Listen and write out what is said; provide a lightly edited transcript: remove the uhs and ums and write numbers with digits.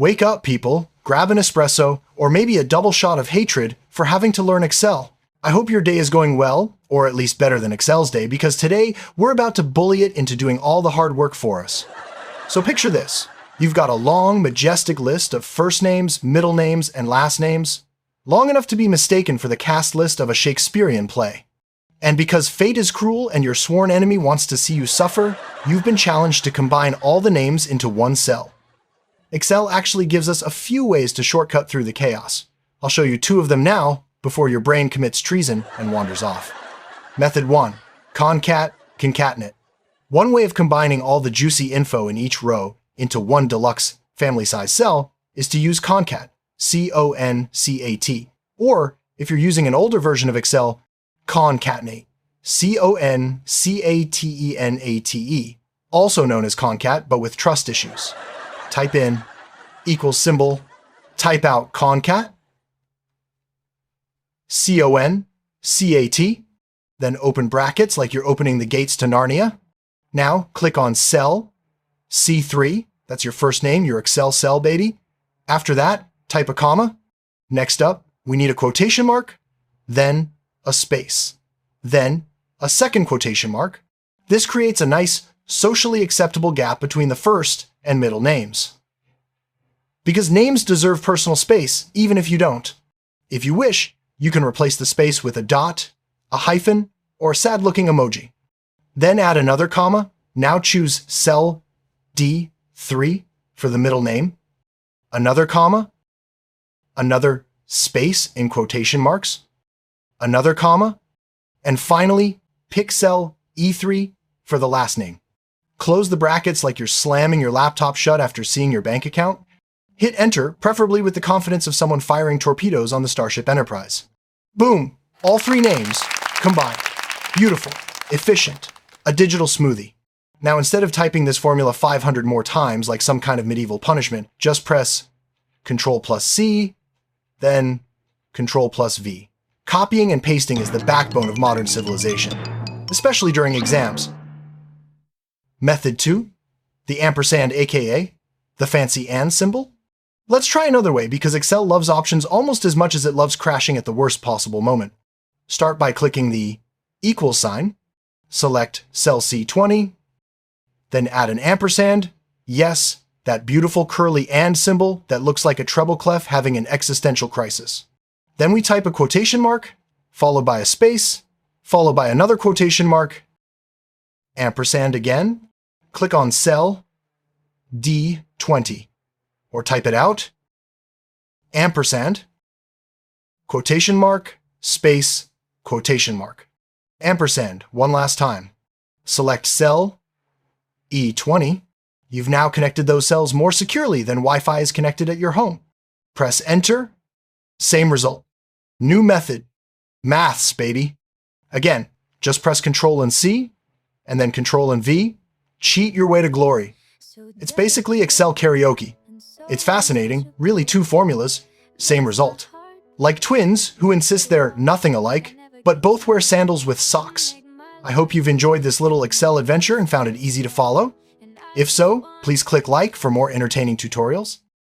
Wake up, people. Grab an espresso, or maybe a double shot of hatred for having to learn Excel. I hope your day is going well, or at least better than Excel's day, because today we're about to bully it into doing all the hard work for us. So picture this. You've got a long, majestic list of first names, middle names, and last names, long enough to be mistaken for the cast list of a Shakespearean play. And because fate is cruel and your sworn enemy wants to see you suffer, you've been challenged to combine all the names into one cell. Excel actually gives us a few ways to shortcut through the chaos. I'll show you 2 of them now before your brain commits treason and wanders off. Method 1. CONCAT, concatenate. One way of combining all the juicy info in each row into one deluxe family-size cell is to use CONCAT, C-O-N-C-A-T. Or, if you're using an older version of Excel, CONCATENATE, C-O-N-C-A-T-E-N-A-T-E, also known as CONCAT, but with trust issues. Type in =, type out CONCAT, C-O-N-C-A-T, then open brackets like you're opening the gates to Narnia. Now click on cell C3, that's your first name, your Excel cell, baby. After that, type a comma. Next up, we need a quotation mark, then a space, then a second quotation mark. This creates a nice, socially acceptable gap between the first and middle names. Because names deserve personal space, even if you don't. If you wish, you can replace the space with a dot, a hyphen, or a sad-looking emoji. Then add another comma. Now choose cell D3 for the middle name, another comma, another space in quotation marks, another comma, and finally, pick cell E3 for the last name. Close the brackets like you're slamming your laptop shut after seeing your bank account. Hit enter, preferably with the confidence of someone firing torpedoes on the Starship Enterprise. Boom! All 3 names combined. Beautiful, efficient, a digital smoothie. Now, instead of typing this formula 500 more times like some kind of medieval punishment, just press Ctrl+C, then Ctrl+V. Copying and pasting is the backbone of modern civilization, especially during exams. Method 2, the ampersand, aka the fancy and symbol. Let's try another way because Excel loves options almost as much as it loves crashing at the worst possible moment. Start by clicking the equal sign, select cell C20, then add an ampersand. Yes, that beautiful curly and symbol that looks like a treble clef having an existential crisis. Then we type a quotation mark, followed by a space, followed by another quotation mark, ampersand again, click on cell D20, or type it out, ampersand, quotation mark, space, quotation mark, ampersand, one last time. Select cell E20. You've now connected those cells more securely than Wi-Fi is connected at your home. Press enter, same result. New method, maths, baby. Again, just press Ctrl and C, and then Ctrl and V. Cheat your way to glory. It's basically Excel karaoke. It's fascinating, really 2 formulas, same result. Like twins who insist they're nothing alike, but both wear sandals with socks. I hope you've enjoyed this little Excel adventure and found it easy to follow. If so, please click like for more entertaining tutorials.